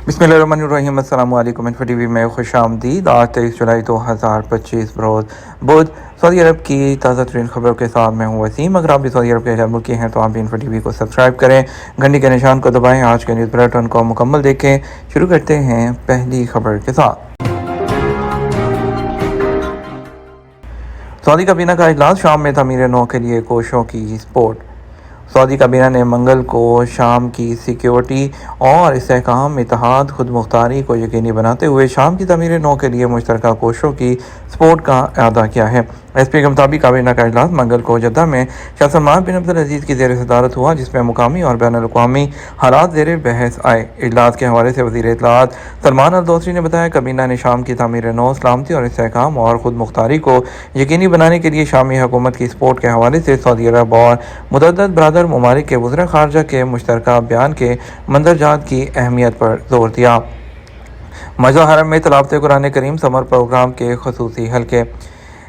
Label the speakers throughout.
Speaker 1: बिस्मिल्लाहिर्रहमानिर्रहीम। अस्सलाम वालेकुम। इन्फो टीवी में खुश आमदीद। आज 23 जुलाई 2025 बरोज़ बुध सऊदी अरब की ताज़ा तरीन खबरों के साथ मैं हूँ वसीम। अगर आप भी सऊदी अरब के गैर मुल्की हैं तो आप भी इन्फो टीवी को सब्सक्राइब करें, घंटी के निशान को दबाएं, आज के न्यूज़ बुलेटिन को मुकम्मल देखें। शुरू करते हैं पहली खबर के साथ। सऊदी काबीना का इजलास, शाम में तमीर नौ के लिए कोशों की सपोर्ट। सऊदी काबीना ने मंगल को शाम की सिक्योरिटी और इस्तेहकाम, इत्तेहाद, खुद मुख्तारी को यकीनी बनाते हुए शाम की तमीर नौ के लिए मुश्तरका कोशिशों की सपोर्ट का अदा किया है। एसपी के मुताबिक काबीना का इजलास मंगल को जद्दा में शाह सलमान बिन अब्दुल अजीज़ की ज़ेर सदारत हुआ, जिसमें मुकामी और बैनुल अक़वामी हालात ज़ेर बहस आए। इजलास के हवाले से वज़ीर इत्तलाआत सलमान अल दोसरी ने बताया, काबीना ने शाम की तमीर नौ, सलामती और इस्तेहकाम और खुद मुख्तारी को यकीनी बनाने के लिए शामी हुकूमत की सपोर्ट के हवाले से सऊदी अरब और मुतअद्दिद बरादर ममालिक के वज़ीर ख़ारजा के मुश्तरका बयान के मंदरजात की अहमियत पर जोर दिया। मस्जिद हरम में तिलावत कुरान करीम समर प्रोग्राम के खसूसी हल्के।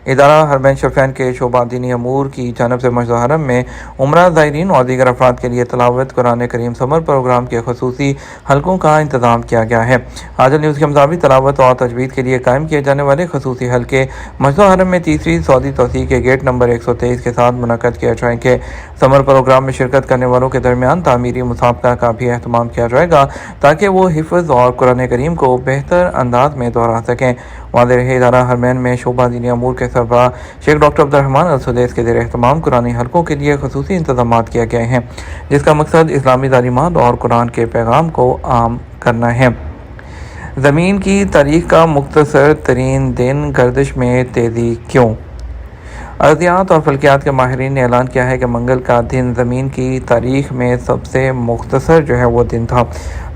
Speaker 1: इदारा हरमैन शफ़ैन के शोबा दीनी अमूर की जानब से मस्जिद हरम में उम्रा ज़ायरीन और दीगर अफराद के लिए तिलावत कुरान करीम समर प्रोग्राम के खसूसी हल्कों का इंतज़ाम किया गया है। आजल न्यूज़ के मुताबिक तिलावत और तजवीद के लिए कायम किए जाने वाले खसूसी हल्के मस्जिद हरम में तीसरी सऊदी तौसीक़ के गेट नंबर 123 के साथ मुनक़्क़द किए जाएंगे। समर प्रोग्राम में शिरकत करने वालों के दरमियान तामीरी मुसाबका का भी अहतमाम किया जाएगा, ताकि वो हिफ्ज़ और कुरान करीम को बेहतर अंदाज में दोहरा सकें। वाज़ेह रहे, इदारा हरमैन में शोबा दीनी अमूर के सरबराह शेख डॉक्टर अब्दुर्रहमान अल सुदैस के ज़ेर एहतमाम कुरानी हल्कों के लिए खसूसी इंतज़ाम किए गए हैं, जिसका मकसद इस्लामी तालीमात और कुरान के पैगाम को आम करना है। ज़मीन की तारीख़ का मुख्तसर तरीन दिन, गर्दिश में तेज़ी क्यों? अर्ज़ियात और फल्कियात के माहिरीन ने ऐलान किया है कि मंगल का दिन ज़मीन की तारीख़ में सबसे मुख्तसर वो दिन था।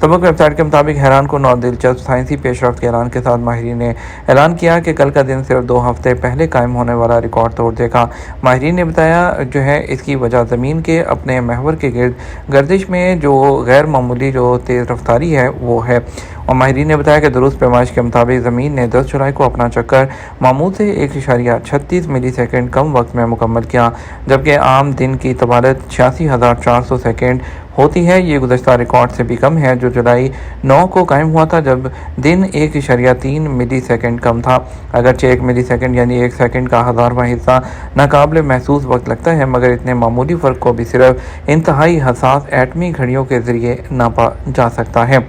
Speaker 1: सबक वेबसाइट के मुताबिक हैरान कुन और दिलचस्प साइंसी पेशरफ्त के ऐलान के साथ माहिरीन ने ऐलान किया कि कल का दिन सिर्फ 2 हफ्ते पहले कायम होने वाला रिकॉर्ड तोड़ देगा। माहिरीन ने बताया इसकी वजह ज़मीन के अपने महवर के गिर्द गर्दिश में जो गैर मामूली तेज़ रफ्तारी है वो है। और माहिरीन ने बताया कि दुरुस्त पैमाइश के मुताबिक ज़मीन ने 10 जुलाई को अपना चक्कर मामूल से 1.36 मिली सेकेंड कम वक्त में मुकम्मल किया, जबकि आम दिन की तबादत 86,400 सेकेंड होती है। ये गुज़श्ता रिकॉर्ड से भी कम है जो जुलाई 9 को कायम हुआ था, जब दिन 1.3 मिली सेकेंड कम था। अगरचे 1 मिली सेकेंड यानी 1 सेकेंड का 1000वां हिस्सा नाकाबिले महसूस वक्त लगता है, मगर इतने मामूली फ़र्क को भी सिर्फ इंतहाई हसास एटमी घड़ियों के ज़रिए नापा जा सकता है।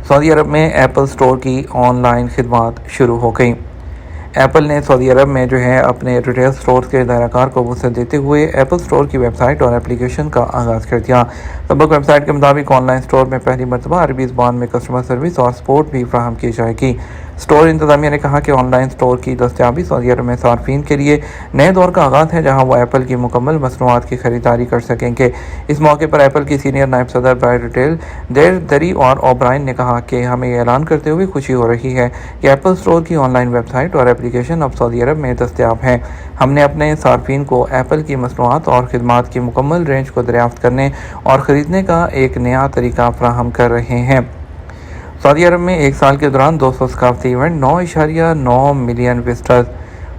Speaker 1: सऊदी अरब में एप्पल स्टोर की ऑनलाइन खिदमत शुरू हो गई। एप्पल ने सऊदी अरब में अपने रिटेल स्टोर के दायराकार को वसअत देते हुए एप्पल स्टोर की वेबसाइट और एप्लीकेशन का आगाज़ कर दिया। सबक वेबसाइट के मुताबिक ऑनलाइन स्टोर में पहली मरतबा अरबी ज़बान में कस्टमर सर्विस और सपोर्ट भी फराहम की जाएगी। स्टोर इंतज़ामिया ने कहा कि ऑनलाइन स्टोर की दस्तयाबी सऊदी अरब में सार्फिन के लिए नए दौर का आगाज़ है, जहाँ वो एप्पल की मुकम्मल मसनूआत की खरीदारी कर सकेंगे। इस मौके पर एप्पल की सीनियर नायब सदर बाय रिटेल दरी और ओब्राइन ने कहा कि हमें ये ऐलान करते हुए खुशी हो रही है कि एप्पल स्टोर की ऑनलाइन वेबसाइट और एप्लीकेशन अब सऊदी अरब में दस्तयाब हैं। हमने अपने सार्फिन को एप्पल की मसनूआत और खिदमात की मुकम्मल रेंज को दरियाफ्त करने और ख़रीदने का एक नया तरीका फराहम कर रहे हैं। सऊदी अरब में एक साल के दौरान 200 सकाफती इवेंट, 9.9 मिलियन विजिटर्स।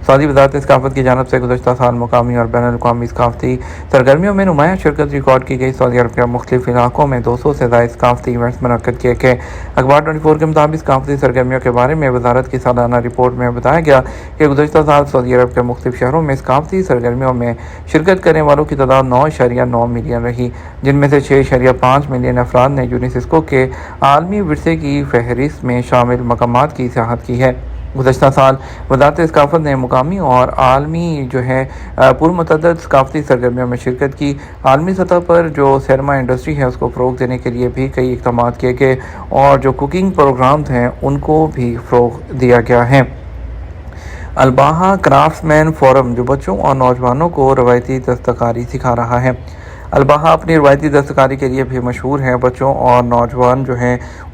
Speaker 1: सऊदी वज़ारत सकाफ़त की जानब से गुज़श्ता साल मुकामी और बैनुल अक़वामी सकाफ़ती सरगर्मियों में नुमायाँ शिरकत रिकॉर्ड की गई। सऊदी अरब के मुख्तलिफ इलाकों में 200 से ज़ायद सकाफ़ती इवेंट्स मुनक़्क़द किए गए। अखबार 24 के मुताबिक सकाफ़ती सरगर्मियों के बारे में वज़ारत की सालाना रिपोर्ट में बताया गया कि गुज़श्ता साल सऊदी अरब के मुख्तलिफ शहरों में सकाफ़ती सरगर्मियों में शिरकत करने वालों की तादाद 9.9 मिलियन रही, जिनमें से 6.5 मिलियन अफराद ने यूनेस्को के आलमी विरसे की फहरिस्त में शामिल मकामात की सियाहत की है। गुज़श्ता साल वज़ारत सकाफ़त ने मुकामी और आलमी पुरमतअद्दिद सकाफ़ती सरगर्मियों में शिरकत की। आलमी सतह पर जो सिनेमा इंडस्ट्री है उसको फ़रोग़ देने के लिए भी कई इक़दाम किए गए और जो कुकिंग प्रोग्राम्स हैं उनको भी फ़रोग़ दिया गया है। अलबाहा क्राफ्ट्समैन फोरम जो बच्चों और नौजवानों को रवायती दस्तकारी सिखा रहा है। अलबाहा अपनी रवायती दस्तकारी के लिए भी मशहूर है। बच्चों और नौजवान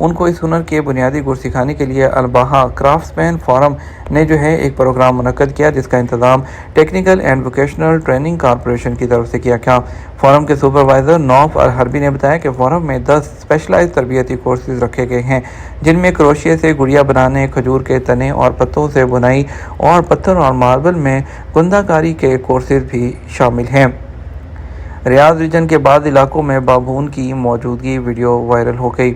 Speaker 1: उनको इस हुनर के बुनियादी गुर सिखाने के लिए अलबाहा क्राफ्ट्समैन फोरम ने एक प्रोग्राम मुनक़्क़द किया, जिसका इंतज़ाम technical and vocational training corporation की तरफ से किया गया। फोरम के सुपरवाइज़र नौफ अल हरबी ने बताया कि फोरम में 10 स्पेशलाइज्ड तरबियती कोर्सेज़ रखे गए हैं, जिनमें क्रोशिया से गुड़िया बनाने, खजूर के तने और पत्तों से बुनाई और पत्थर और मार्बल में कुंदाकारी के कोर्सेज़ भी शामिल हैं। रियाद रीजन के बाद इलाकों में बाबून की मौजूदगी वीडियो वायरल हो गई।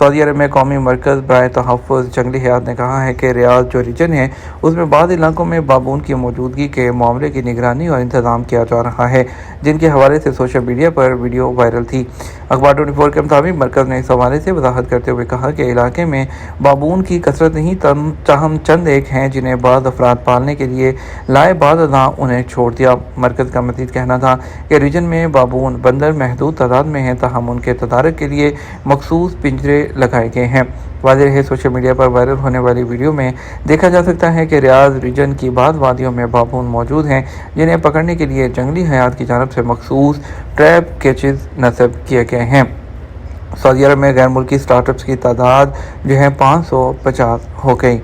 Speaker 1: सऊदी अरब में कौमी मरकज़ बराए तहफ़्फ़ुज़ जंगली हयात ने कहा है कि रियाद जो रीजन है उसमें बाद इलाकों में बाबून की मौजूदगी के मामले की निगरानी और इंतज़ाम किया जा रहा है, जिनके हवाले से सोशल मीडिया पर वीडियो वायरल थी। अखबार 24 के मुताबिक मरकज़ ने इस हवाले से वजाहत करते हुए कहा कि इलाके में बाबून की कसरत नहीं, ताहम चंद एक हैं जिन्हें बाद अफराद पालने के लिए लाए, बाद अदा उन्हें छोड़ दिया। मरकज़ का मज़ीद कहना था कि रीजन में बाबून बंदर महदूद तादाद में हैं, ताहम उनके तदारक के लिए मखसूस पिंजरे लगाए गए हैं। वाज़ेह है, सोशल मीडिया पर वायरल होने वाली वीडियो में देखा जा सकता है कि रियाद रीजन की बाद वादियों में बाबून मौजूद हैं, जिन्हें पकड़ने के लिए जंगली हयात की जानब से मखसूस ट्रैप कैचेस नस्ब किए गए हैं। सऊदी अरब में गैर मुल्की स्टार्टअप्स की तादाद जो है 550 हो गई।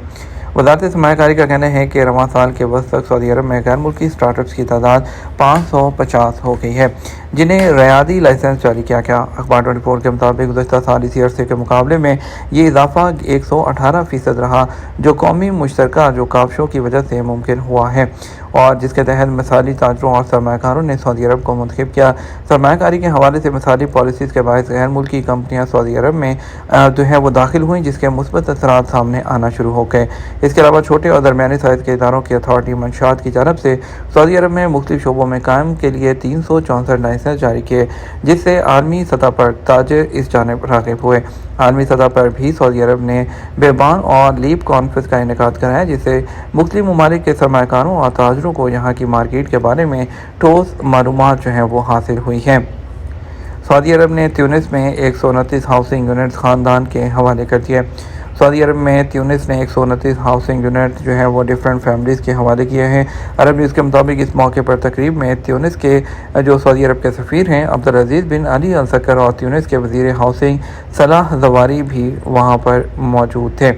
Speaker 1: वज़ारत सरमायाकारी का कहना है कि रवां साल के वक्त तक सऊदी अरब में गैर मुल्की स्टार्टअप्स की तादाद 550 हो गई है, जिन्हें रियादी लाइसेंस जारी किया गया। अखबार 24 के मुताबिक गुज़श्ता साल इसी अरसे के मुकाबले में ये इजाफा 118% रहा, जो कौमी मुश्तरका जो काबशों की वजह से मुमकिन हुआ है और जिसके तहत मिसाली ताजरों और सरमायाकारों ने सऊदी अरब को मुंतखब किया। सरमायाकारी के हवाले से मिसाली पॉलिसीज़ के बायस गैर मुल्की कंपनियाँ सऊदी अरब में जो है वो दाखिल हुई, जिसके मुस्बत असरात सामने आना शुरू हो गए। इसके अलावा छोटे और दरमियानी साइज़ के इदारों की अथॉरिटी मंशात की जानब से सऊदी अरब में मुख्तलिफ शोबों में कायम के लिए 364 लाइसेंस जारी किए, जिससे आलमी सतह पर ताजिर इस जानिब राग़िब हुए। आलमी सतह पर भी सऊदी अरब ने बेबान और लीप कॉन्फ्रेंस का इनेकाद कराया, जिससे मुख्तलिफ ममालिक के सरमायाकारों और ताजरों को यहाँ की मार्केट के बारे में ठोस मालूमात जो हैं वो हासिल हुई हैं। सऊदी अरब ने ट्यूनिस में 129 हाउसिंग यूनिट्स ख़ानदान के हवाले कर दिए। सऊदी अरब में ट्यूनिस ने 129 हाउसिंग यूनिट जो है वो डिफरेंट फैमिलीज़ के हवाले किए हैं। अरब न्यूज़ के मुताबिक इस मौके पर तकरीब में ट्यूनिस के जो सऊदी अरब के सफ़ीर हैं अब्दुल अज़ीज़ बिन अली अल सकर और ट्यूनिस के वज़ीर हाउसिंग सलाह ज़वारी भी वहाँ पर मौजूद थे।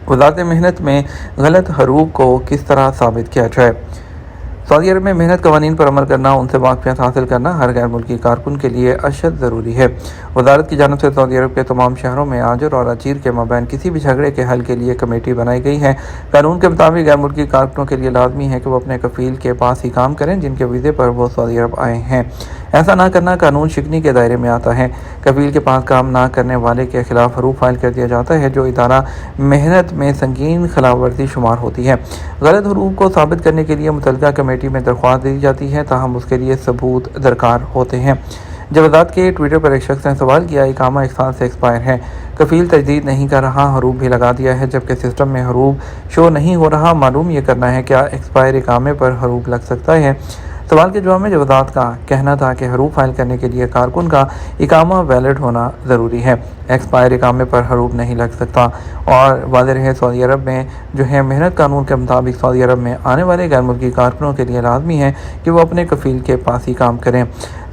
Speaker 1: वज़ारत मेहनत में गलत हरूब को किस तरह साबित किया जाए। सऊदी अरब में मेहनत कवानीन पर अमल करना, उनसे वाक़फ़ियत हासिल करना हर गैर मुल्की कारकुन के लिए अशद ज़रूरी है। वज़ारत की जानिब से सऊदी अरब के तमाम शहरों में आजिर और अजीर के मबैन किसी भी झगड़े के हल के लिए कमेटी बनाई गई है। कानून के मुताबिक गैर मुल्की कारकुनों के लिए लाजमी है कि वो अपने कफ़ील के पास ही काम करें जिनके वीज़े पर वो सऊदी अरब आए हैं। ऐसा ना करना कानून शिकनी के दायरे में आता है। कफ़ील के पास काम ना करने वाले के खिलाफ हरूफ फाइल कर दिया जाता है, जो इदारा मेहनत में संगीन खिलाफ वर्जी शुमार होती है। गलत हरूफ को साबित करने के लिए मुतल्लिका कमेटी में दरख्वास्त दी जाती है, ताहम उसके लिए सबूत दरकार होते हैं। जवादात के ट्विटर पर एक शख्स ने सवाल किया, इकामा 1 साल से एक्सपायर है, कफ़ील तजदीद नहीं कर रहा, हरूफ भी लगा दिया है जबकि सिस्टम में हरूफ शो नहीं हो रहा, मालूम ये करना है क्या एक्सपायर इकामे पर हरूफ लग सकता है। सवाल के जवाब में जवादात का कहना था कि हरूफ फाइल करने के लिए कारकुन का इकामा वैलिड होना ज़रूरी है, एक्सपायर इकामे पर हरूफ नहीं लग सकता। और वाज़ेह है, सऊदी अरब में जो है मेहनत कानून के मुताबिक सऊदी अरब में आने वाले गैर मुल्की कारकुनों के लिए लाजमी है कि वो अपने कफ़ील के पास ही काम करें।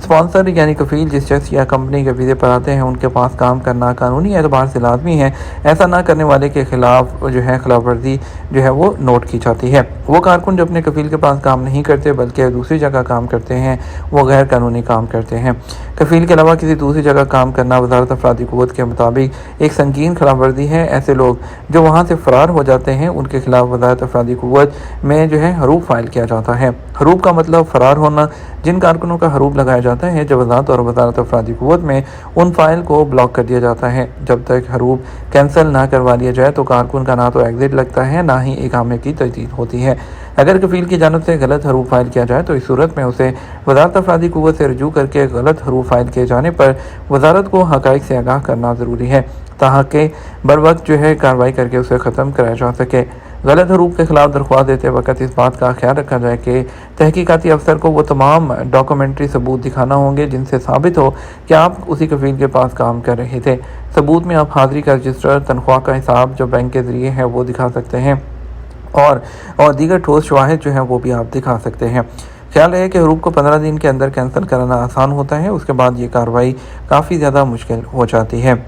Speaker 1: स्पॉन्सर यानी कफ़ील जिस शख्स या कंपनी के वीज़े पर आते हैं उनके पास काम करना कानूनी एतबार से लाजमी है। ऐसा ना करने वाले के खिलाफ जो है खिलाफ वर्जी जो है वो नोट की जाती है। वो कारकुन जो अपने कफ़ील के पास काम नहीं करते बल्कि दूसरी जगह काम करते हैं, वो गैर कानूनी काम करते हैं। कफ़ील के अलावा किसी दूसरी जगह काम करना वज़ारत अफरादी क़ुव्वत के मुताबिक एक संगीन खिलाफ वर्जी है। ऐसे लोग जो वहाँ से फ़रार हो जाते हैं उनके खिलाफ वज़ारत अफरादी क़ुव्वत में जो है हरूफ फाइल किया जाता है। हरूफ का मतलब फ़रार होना। जिन कारकुनों का हरूफ लगाया जाता है जवाज़ात और वज़ारत अफरादी क़ुव्वत में उन फाइल को ब्लॉक कर दिया जाता है। जब तक हरूफ कैंसिल ना करवा लिया जाए तो कारकुन का ना तो एग्ज़िट लगता है ना ही इकामे की तजदीद होती है। अगर कफ़ील की जानिब से गलत हरूफ फाइल किया जाए तो इस सूरत में उसे वज़ारत अफरादी क़ुव्वत से रजू करके गलत हरूफ फाइल किए जाने पर वज़ारत को हक़ाइक़ से आगाह करना ज़रूरी है, ताकि बर वक्त जो है कार्रवाई करके उसे ख़त्म कराया जा सके। गलत हरूफ के खिलाफ दरख्वास्त देते वक्त इस बात का ख्याल रखा जाए कि तहकीकाती अफसर को वो तमाम डॉक्यूमेंट्री सबूत दिखाना होंगे जिनसे साबित हो कि आप उसी कफ़ील के पास काम कर रहे थे। सबूत में आप हाज़िरी का रजिस्टर, तनख्वाह का हिसाब जो बैंक के ज़रिए है वो दिखा सकते हैं और दीगर ठोस शवाहिद जो हैं वो भी आप दिखा सकते हैं। ख्याल है कि हरूफ को 15 दिन के अंदर कैंसिल कराना आसान होता है, उसके बाद ये कार्रवाई काफ़ी ज़्यादा मुश्किल हो जाती है।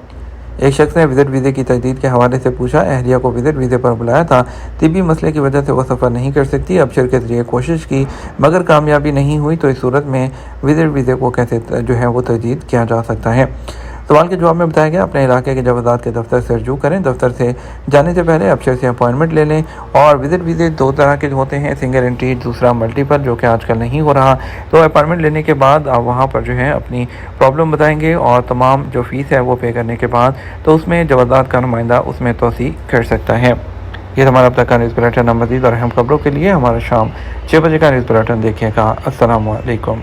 Speaker 1: एक शख्स ने विज़िट वीज़े की तजदीद के हवाले से पूछा, अहलिया को विज़िट वीज़े पर बुलाया था, तिब्बी मसले की वजह से वह सफ़र नहीं कर सकती, अबशर के ज़रिए कोशिश की मगर कामयाबी नहीं हुई, तो इस सूरत में विज़िट वीज़े को कैसे जो है वो तजदीद किया जा सकता है। سوال کے جواب میں بتایا گیا اپنے علاقے کے جوازات کے دفتر سے رجوع کریں. دفتر سے جانے سے پہلے افسر سے اپوائنٹمنٹ لے لیں. اور وزٹ دو طرح کے ہوتے ہیں, سنگل انٹری, دوسرا ملٹیپل, جو کہ آج کل نہیں ہو رہا. تو اپوائنٹمنٹ لینے کے بعد آپ وہاں پر جو ہے اپنی پرابلم بتائیں گے, اور تمام جو فیس ہے وہ پے کرنے کے بعد تو اس میں جوازات کا نمائندہ اس میں توسیع کر سکتا ہے. یہ ہمارا اب تک کا نیوز بلیٹن. مزید اور اہم خبروں کے لیے ہمارا شام 6 بجے کا نیوز بلیٹن دیکھیے گا. السلام علیکم.